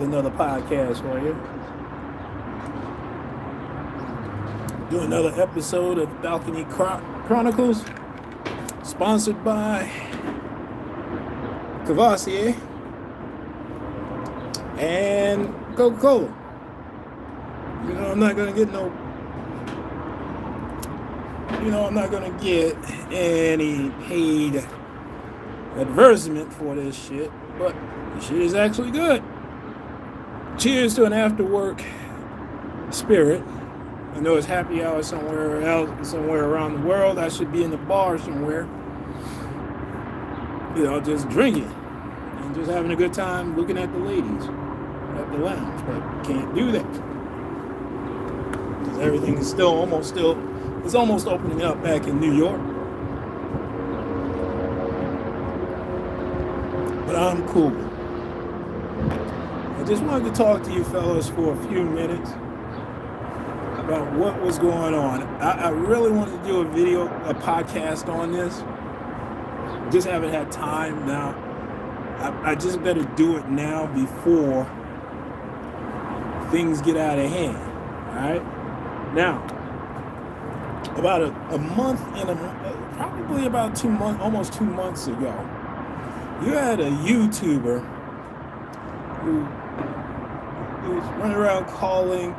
Another podcast for you. Do another episode of Balcony Chronicles, sponsored by Cavassier and Coca-Cola. I'm not gonna get any paid advertisement for this shit, but the shit is actually good. Cheers to an after-work spirit. I know it's happy hour somewhere else, somewhere around the world. I should be in the bar somewhere, just drinking and just having a good time looking at the ladies at the lounge, but can't do that because everything is it's almost opening up back in New York. But I'm cool. I just wanted to talk to you fellas for a few minutes about what was going on. I really wanted to do a podcast on this. Just haven't had time now. I just better do it now before things get out of hand. All right? Now, about a month probably about 2 months, almost 2 months ago, you had a YouTuber who was running around calling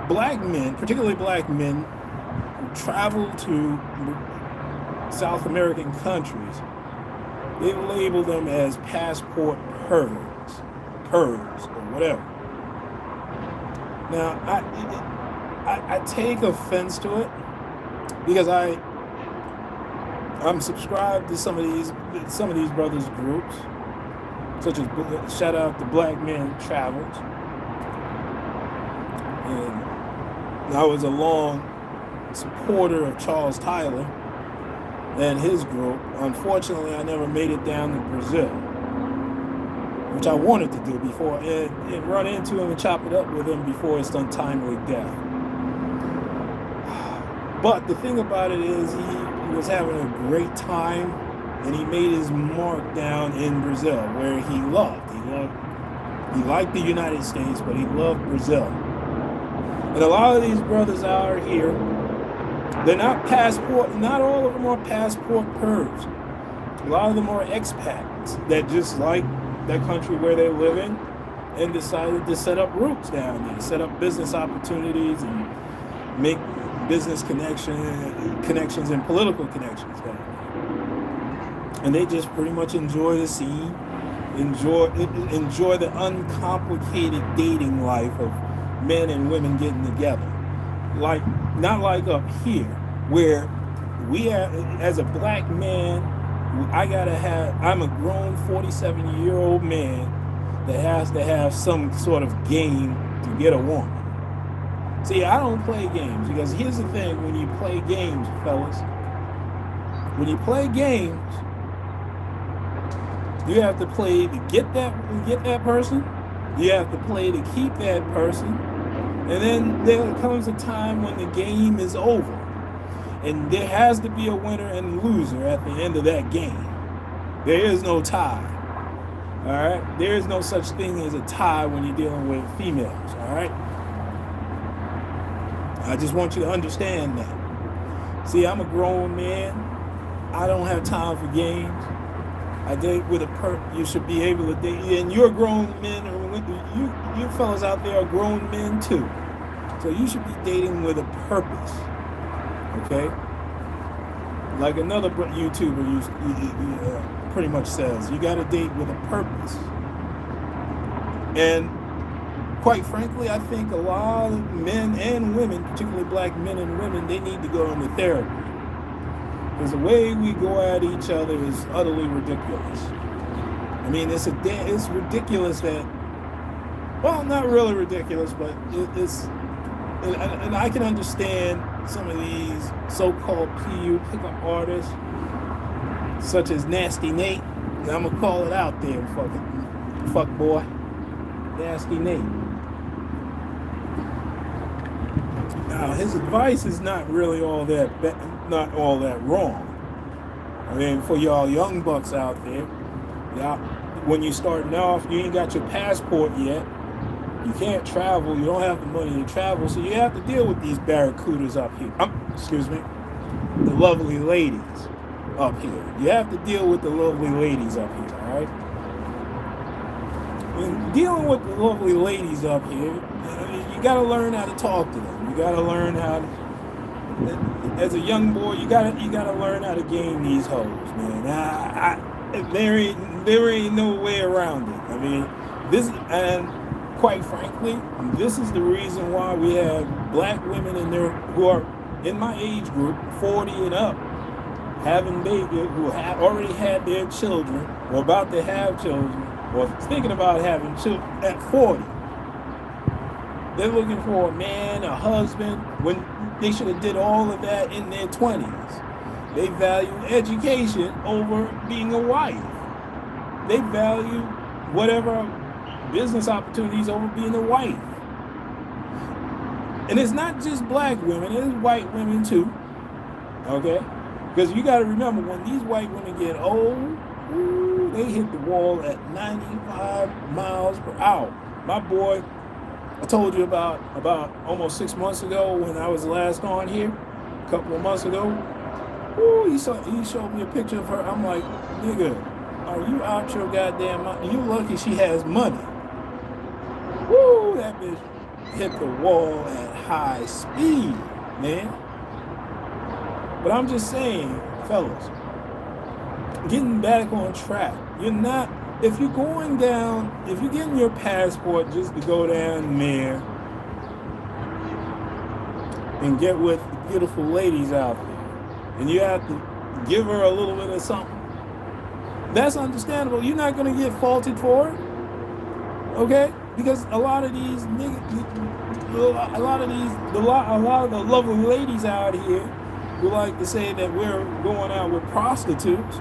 black men, particularly black men, who travel to South American countries. They label them as passport pervs, or whatever. Now, I take offense to it because I'm subscribed to some of these brothers' groups, such as shout out to Black Men Travels, and I was a long supporter of Charles Tyler and his group. Unfortunately, I never made it down to Brazil, which I wanted to do before, and run into him and chop it up with him before his untimely death. But the thing about it is he was having a great time, and he made his mark down in Brazil, where he liked the United States, but he loved Brazil. And a lot of these brothers out here, not all of them are passport pervs. A lot of them are expats that just like that country where they live in and decided to set up roots down there, set up business opportunities and make business connections and political connections down there. And they just pretty much enjoy the scene, enjoy the uncomplicated dating life of men and women getting together. Not like up here, where we are, as a black man, I'm a grown 47-year-old man that has to have some sort of game to get a woman. See, I don't play games, because here's the thing: when you play games, fellas, you have to play to get that person. You have to play to keep that person. And then there comes a time when the game is over. And there has to be a winner and loser at the end of that game. There is no tie. All right? There is no such thing as a tie when you're dealing with females. All right? I just want you to understand that. See, I'm a grown man. I don't have time for games. I date with a you should be able to date, and you're grown men, or you fellas out there are grown men too. So you should be dating with a purpose, okay? Like another YouTuber pretty much says, you got to date with a purpose. And quite frankly, I think a lot of men and women, particularly black men and women, they need to go into therapy. Because the way we go at each other is utterly ridiculous. I mean, it's ridiculous that, well, not really ridiculous, but and I can understand some of these so-called PU pickup artists, such as Nasty Nate. And I'm gonna call it out there, fuck boy, Nasty Nate. Now, his advice is not really all that wrong. I mean, for y'all young bucks out there, when you're starting off, you ain't got your passport yet. You can't travel. You don't have the money to travel, so you have to deal with these barracudas up here. Excuse me, the lovely ladies up here. You have to deal with the lovely ladies up here, all right? When dealing with the lovely ladies up here, you got to learn how to talk to them. You got to learn how to, as a young boy, you got to learn how to game these hoes, man. There ain't no way around it. I mean, and quite frankly, this is the reason why we have black women who are in my age group, 40 and up, having babies, who have already had their children, or about to have children, or thinking about having children at 40. They're looking for a man, a husband, when they should have did all of that in their 20s. They value education over being a wife. They value whatever business opportunities over being a wife. And it's not just black women, it's white women too. Okay? Because you got to remember, when these white women get old, they hit the wall at 95 miles per hour. My boy, I told you about almost 6 months ago when I was last on here, a couple of months ago. He showed me a picture of her. I'm like, nigga, are you out your goddamn mind? You lucky she has money. That bitch hit the wall at high speed, man. But I'm just saying, fellas, getting back on track. If you're getting your passport just to go down there and get with the beautiful ladies out there, and you have to give her a little bit of something, that's understandable. You're not going to get faulted for it, okay? Because a lot of these niggas, a lot of the lovely ladies out here who like to say that we're going out with prostitutes,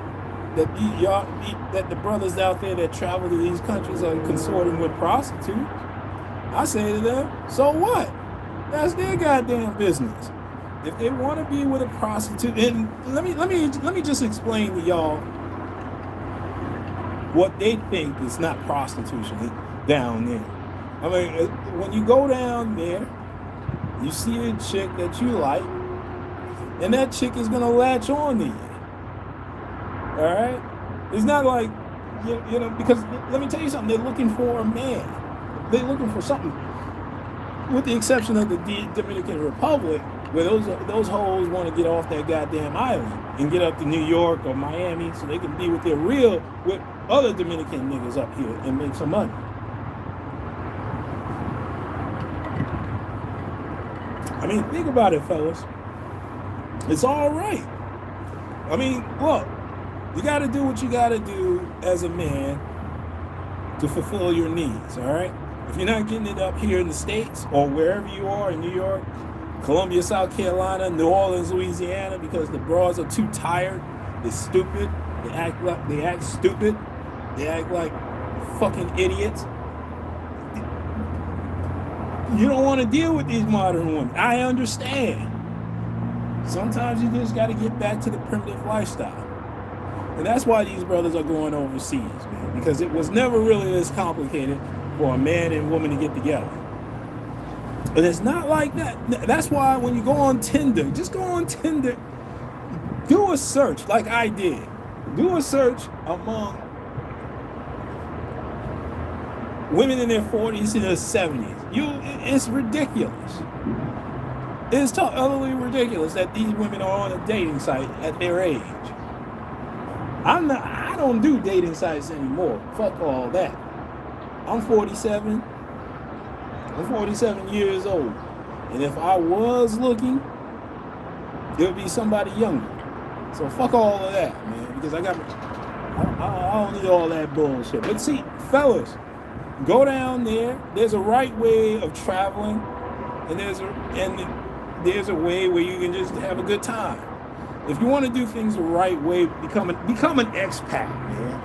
that the brothers out there that travel to these countries are consorting with prostitutes. I say to them, so what? That's their goddamn business. If they want to be with a prostitute, and let me just explain to y'all what they think is not prostitution down there. I mean, when you go down there, you see a chick that you like, and that chick is gonna latch on to you. All right, it's not like you know, because let me tell you something. They're looking for a man. They're looking for something. With the exception of the Dominican Republic, where those hoes want to get off that goddamn island and get up to New York or Miami so they can be with other Dominican niggas up here and make some money. I mean, think about it, fellas. It's all right. I mean, look, you got to do what you got to do as a man to fulfill your needs, all right? If you're not getting it up here in the States or wherever you are in New York, Columbia, South Carolina, New Orleans, Louisiana, because the bras are too tired, they're stupid, they act stupid, they act like fucking idiots. You don't want to deal with these modern women. I understand. Sometimes you just got to get back to the primitive lifestyle. And that's why these brothers are going overseas, man, because it was never really this complicated for a man and woman to get together. And it's not like that. That's why when you go on Tinder, just go on Tinder, do a search like I did. Do a search among women in their 40s to their 70s. It's ridiculous. It's utterly ridiculous that these women are on a dating site at their age. I don't do dating sites anymore. Fuck all that. I'm 47. I'm 47 years old. And if I was looking, it would be somebody younger. So fuck all of that, man. Because I don't need all that bullshit. But see, fellas, go down there. There's a right way of traveling, and there's a way where you can just have a good time. If you want to do things the right way, become an expat, man.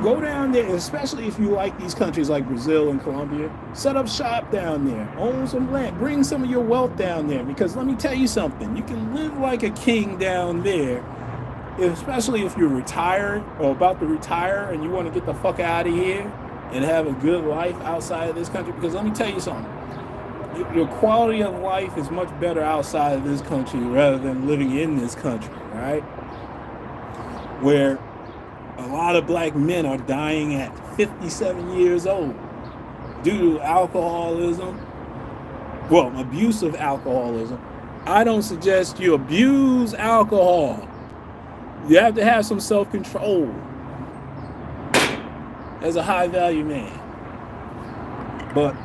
Go down there, especially if you like these countries like Brazil and Colombia. Set up shop down there. Own some land. Bring some of your wealth down there. Because let me tell you something. You can live like a king down there especially if you're retired or about to retire and you want to get the fuck out of here and have a good life outside of this country. Because let me tell you something, your quality of life is much better outside of this country rather than living in this country, right? Where a lot of black men are dying at 57 years old due to alcoholism, well, abusive alcoholism. I don't suggest you abuse alcohol. You have to have some self-control as a high-value man. But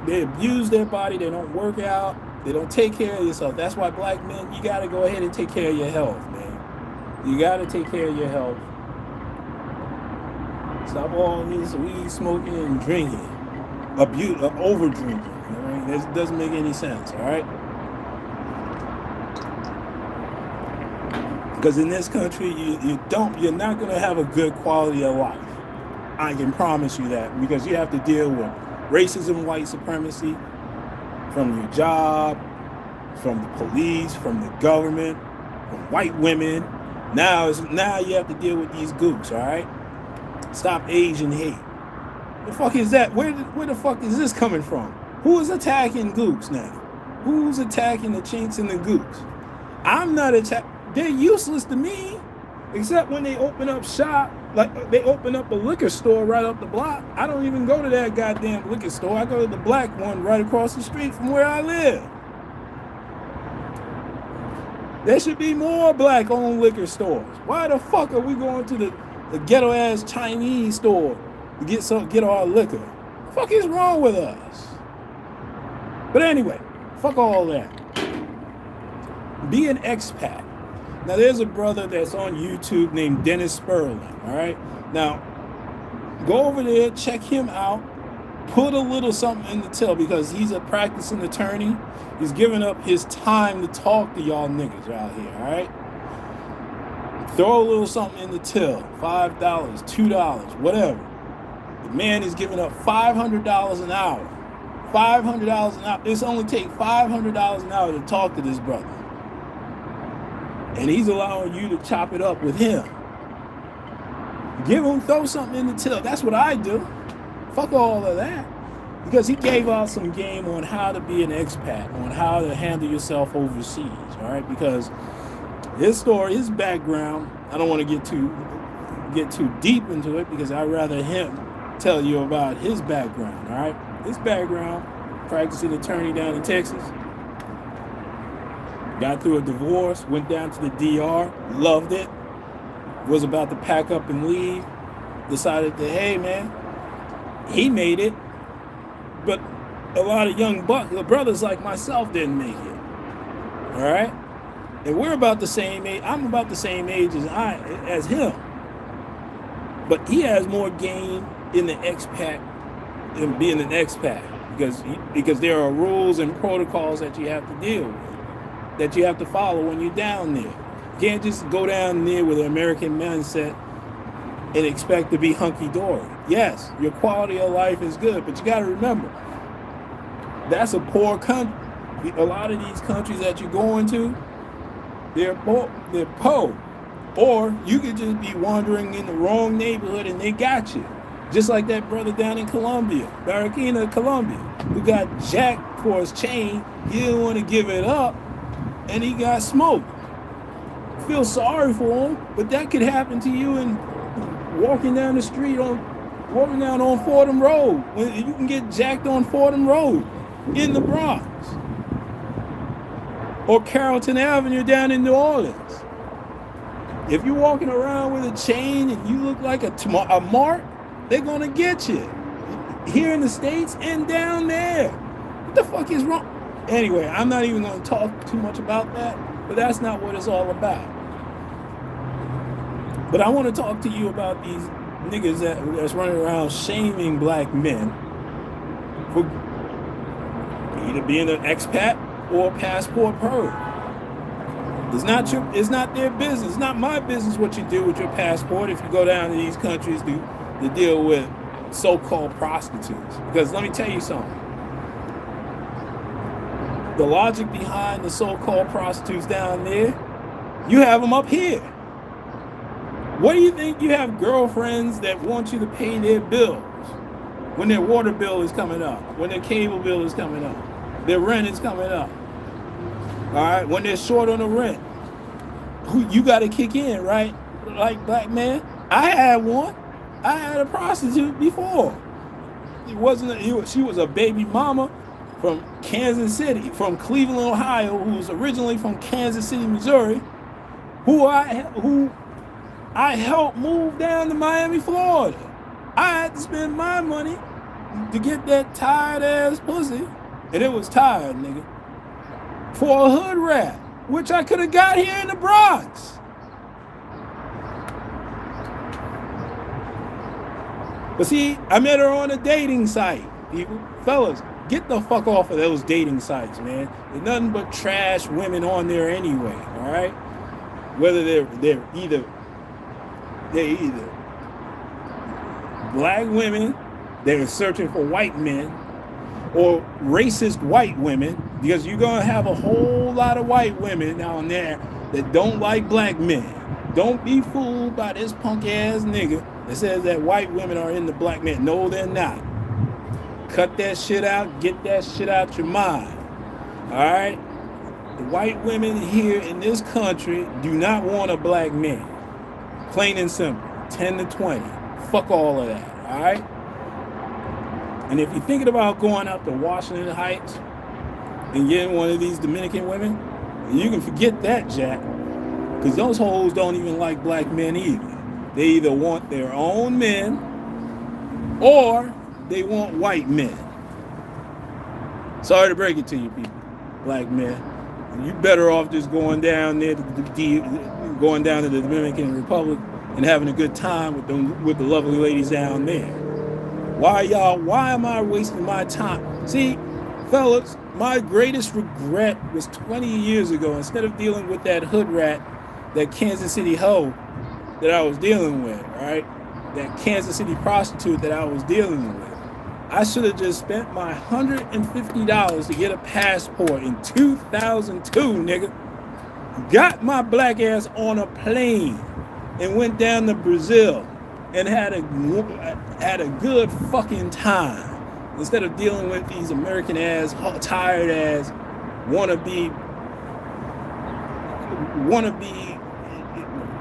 they abuse their body, they don't work out, they don't take care of yourself. That's why black men, you gotta go ahead and take care of your health, man. You gotta take care of your health. Stop all this weed smoking and drinking. Over drinking. Right? This doesn't make any sense, all right? Because in this country, you're not gonna have a good quality of life. I can promise you that, because you have to deal with racism, white supremacy, from your job, from the police, from the government, from white women. Now you have to deal with these gooks, all right? Stop Asian hate. The fuck is that? Where the fuck is this coming from? Who is attacking gooks now? Who's attacking the chinks and the gooks? I'm not attacking. They're useless to me, except when they open up shop. Like, they open up a liquor store right up the block. I don't even go to that goddamn liquor store. I go to the black one right across the street from where I live. There should be more black-owned liquor stores. Why the fuck are we going to the ghetto-ass Chinese store to get our liquor? What the fuck is wrong with us? But anyway, fuck all that. Be an expat. Now, there's a brother that's on YouTube named Dennis Sperling, all right? Now, go over there, check him out, put a little something in the till, because he's a practicing attorney. He's giving up his time to talk to y'all niggas out here, all right? Throw a little something in the till, $5, $2, whatever. The man is giving up $500 an hour. $500 an hour. It's only take $500 an hour to talk to this brother. And he's allowing you to chop it up with him. Throw something in the till. That's what I do. Fuck all of that. Because he gave out some game on how to be an expat, on how to handle yourself overseas, all right? Because his story, his background, I don't want to get too deep into it, because I'd rather him tell you about his background, all right? His background, practicing attorney down in Texas. Got through a divorce, went down to the DR, loved it, was about to pack up and leave, decided that, hey man, he made it, but a lot of young brothers like myself didn't make it, all right? And we're about the same age, I'm about the same age as him, but he has more game in the expat than being an expat, because there are rules and protocols that you have to deal with, that you have to follow when you're down there. You can't just go down there with an American mindset and expect to be hunky-dory. Yes, your quality of life is good, but you got to remember, that's a poor country. A lot of these countries that you're going to, they're poor. Or you could just be wandering in the wrong neighborhood and they got you. Just like that brother down in Colombia, Barranquilla, Colombia, who got jacked for his chain. He didn't want to give it up, and he got smoked. Feel sorry for him, but that could happen to you in walking down on Fordham Road. When you can get jacked on Fordham Road in the Bronx, or Carrollton Avenue down in New Orleans. If you're walking around with a chain and you look like a mark, they're gonna get you. Here in the States and down there. What the fuck is wrong? Anyway, I'm not even gonna talk too much about that, but that's not what it's all about. But I want to talk to you about these niggas that's running around shaming black men for either being an expat or a passport perv. It's not their business. It's not my business what you do with your passport if you go down to these countries to deal with so-called prostitutes. Because let me tell you something. The logic behind the so-called prostitutes down there, you have them up here. What do you think you have girlfriends that want you to pay their bills when their water bill is coming up, when their cable bill is coming up, their rent is coming up, all right, when they're short on the rent? You got to kick in, right? Like, black man, I had one. I had a prostitute before. She was a baby mama from Kansas City, from Cleveland, Ohio, who was originally from Kansas City, Missouri, who I helped move down to Miami, Florida. I had to spend my money to get that tired ass pussy, and it was tired, nigga, for a hood rat, which I could have got here in the Bronx. But see, I met her on a dating site, people. Fellas, get the fuck off of those dating sites, man. There's nothing but trash women on there anyway, all right? Whether they're either black women, they're searching for white men, or racist white women, because you're going to have a whole lot of white women down there that don't like black men. Don't be fooled by this punk ass nigga that says that white women are into black men. No, they're not. Cut that shit out. Get that shit out your mind. All right? The white women here in this country do not want a black man. Plain and simple. 10 to 20. Fuck all of that. All right? And if you're thinking about going out to Washington Heights and getting one of these Dominican women, you can forget that, Jack. Because those hoes don't even like black men either. They either want their own men or they want white men. Sorry to break it to you people, black men. You better off just going down there, going down to the Dominican Republic and having a good time with the lovely ladies down there. Why am I wasting my time? See, fellas, my greatest regret was 20 years ago. Instead of dealing with that hood rat, that Kansas City hoe that I was dealing with, right? That Kansas City prostitute that I was dealing with. I should have just spent my $150 to get a passport in 2002, nigga. Got my black ass on a plane and went down to Brazil and had a good fucking time. Instead of dealing with these American ass, tired ass, wannabe,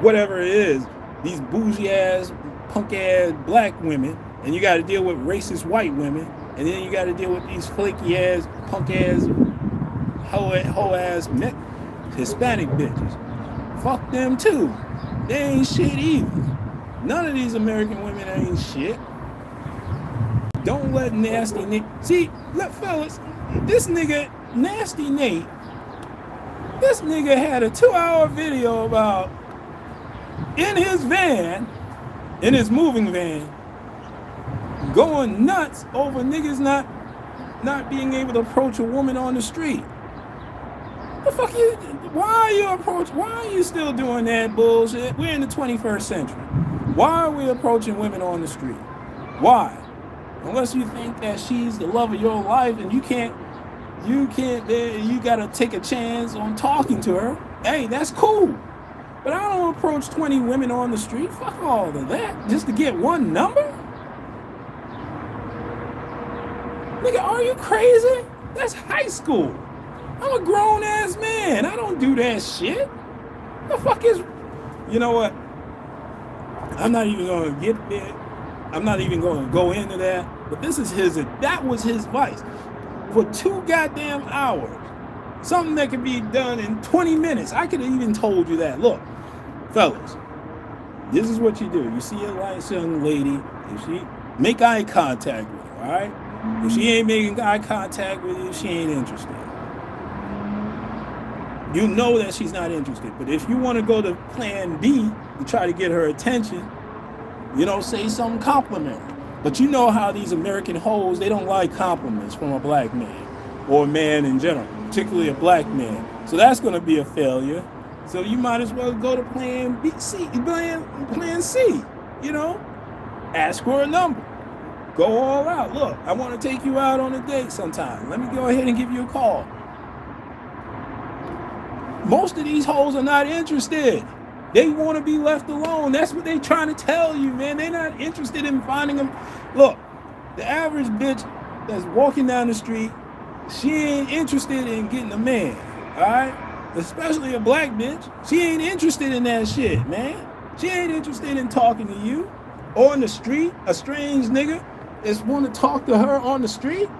whatever it is, these bougie ass, punk ass black women, and you got to deal with racist white women, and then you got to deal with these flaky ass, punk ass, hoe ass Hispanic bitches. Fuck them too. They ain't shit either. None of these American women ain't shit. Don't let Nasty Nate. See, look, fellas, this nigga, Nasty Nate, this nigga had a 2-hour video about in his van, in his moving van, going nuts over niggas not being able to approach a woman on the street. The fuck you? Why are you still doing that bullshit? We're in the 21st century. Why are we approaching women on the street? Why? Unless you think that she's the love of your life and you gotta take a chance on talking to her. Hey, that's cool. But I don't approach 20 women on the street. Fuck all of that. Just to get one number? Nigga, are you crazy? That's high school. I'm a grown ass man. I don't do that shit. The fuck is... You know what? I'm not even going to get there. I'm not even going to go into that. But that was his vice. For 2 goddamn hours. Something that could be done in 20 minutes. I could have even told you that. Look, fellas, this is what you do. You see a nice young lady, if she make eye contact with her, all right? If she ain't making eye contact with you, she ain't interested. You know that she's not interested. But if you want to go to plan B to try to get her attention, say some compliment. But you know how these American hoes, they don't like compliments from a black man or a man in general, particularly a black man. So that's going to be a failure. So you might as well go to plan C, ask for a number. Go all out. Look, I want to take you out on a date sometime. Let me go ahead and give you a call. Most of these hoes are not interested. They want to be left alone. That's what they trying to tell you, man. They're not interested in finding them. Look, the average bitch that's walking down the street, she ain't interested in getting a man, all right? Especially a black bitch. She ain't interested in that shit, man. She ain't interested in talking to you. On the street, a strange nigga is want to talk to her on the street?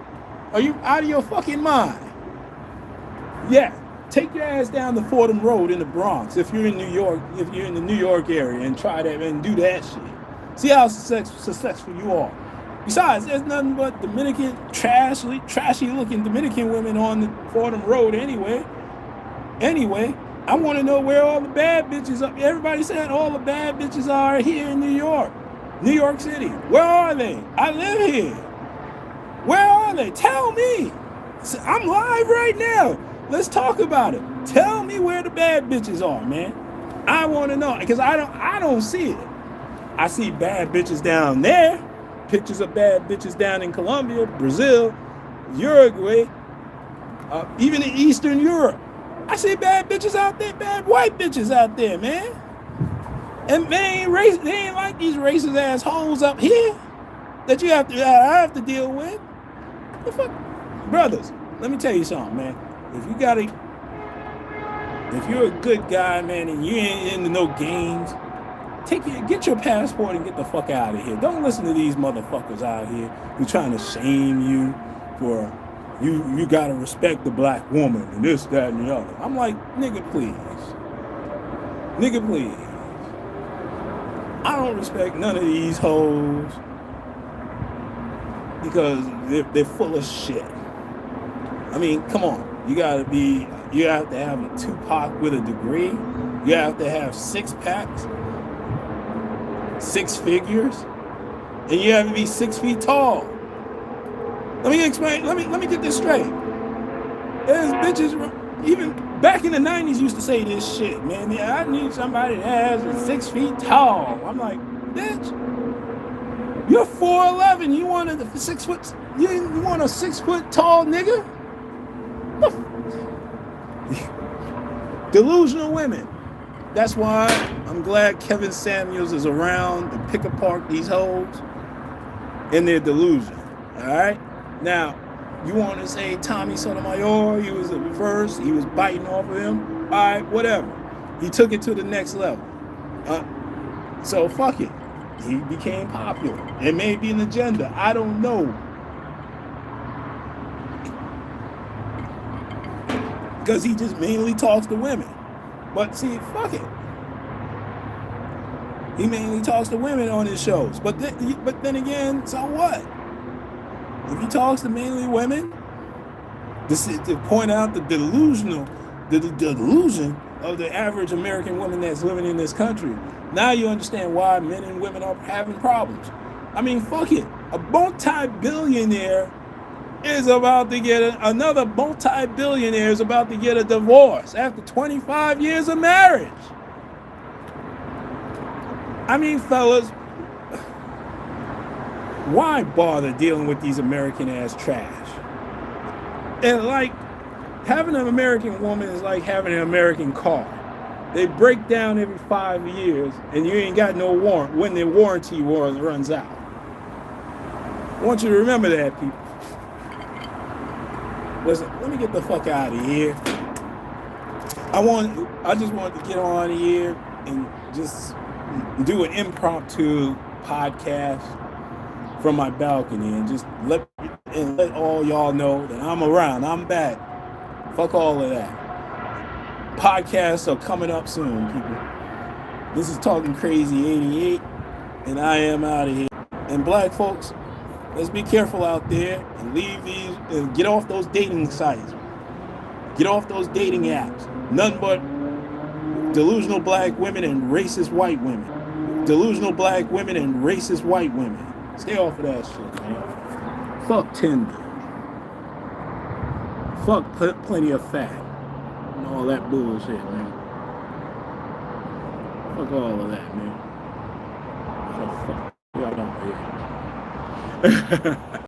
Are you out of your fucking mind? Yeah. Take your ass down the Fordham Road in the Bronx if you're in New York, if you're in the New York area, and try that and do that shit. See how successful you are. Besides, there's nothing but Dominican, trashy looking Dominican women on the Fordham Road anyway. Anyway, I want to know where all the bad bitches are. Everybody said all the bad bitches are here in New York City. Where are they? I live here. Where are they? Tell me. I'm live right now. Let's talk about it. Tell me where the bad bitches are, man. I want to know, because I don't see it. I see bad bitches down there. Pictures of bad bitches down in Colombia, Brazil, Uruguay, even in Eastern Europe. I see bad bitches out there, bad white bitches out there, man. And they ain't like these racist ass hoes up here that I have to deal with. The fuck, brothers. Let me tell you something, man. If you're a good guy, man, and you ain't into no games, get your passport and get the fuck out of here. Don't listen to these motherfuckers out here who trying to shame you for you gotta respect the black woman and this, that, and the other. I'm like, nigga, please. Nigga, please. I don't respect none of these hoes because they're full of shit. I mean, come on. You have to have a Tupac with a degree. You have to have 6 packs, 6 figures, and you have to be 6 feet tall. Let me explain. Let me get this straight. There's bitches, even back in the 90s, used to say this shit, man. Yeah, I need somebody that has 6 feet tall. I'm like, bitch, you're 4'11". You want a 6 foot? You want a 6 foot tall nigga? Delusional women. That's why I'm glad Kevin Samuels is around to pick apart these hoes and their delusion. All right. Now, you want to say Tommy Sotomayor? He was the reverse. He was biting off of him. All right, whatever. He took it to the next level. So fuck it. He became popular. It may be an agenda. I don't know. Because he just mainly talks to women. But see, fuck it. He mainly talks to women on his shows. But then again, so what? If he talks to mainly women, this is to point out the delusion of the average American woman that's living in this country. Now you understand why men and women are having problems. I mean, fuck it. A multi-billionaire is about to get another multi-billionaire is about to get a divorce after 25 years of marriage. I mean, fellas, why bother dealing with these American ass trash? And like, having an American woman is like having an American car. They break down every 5 years, and you ain't got no warrant when their warranty runs out. I want you to remember that, people. Listen, let me get the fuck out of here. I just wanted to get on here and just do an impromptu podcast from my balcony and just let all y'all know that I'm around. I'm back. Fuck all of that. Podcasts are coming up soon, people. This is Talking Crazy 88, and I am out of here. And black folks, let's be careful out there and leave these and get off those dating sites. Get off those dating apps. Nothing but delusional black women and racist white women. Delusional black women and racist white women. Stay off of that shit, man. Fuck Tinder. Fuck plenty of fat. And all that bullshit, man. Fuck all of that, man. So fuck. Y'all don't hear.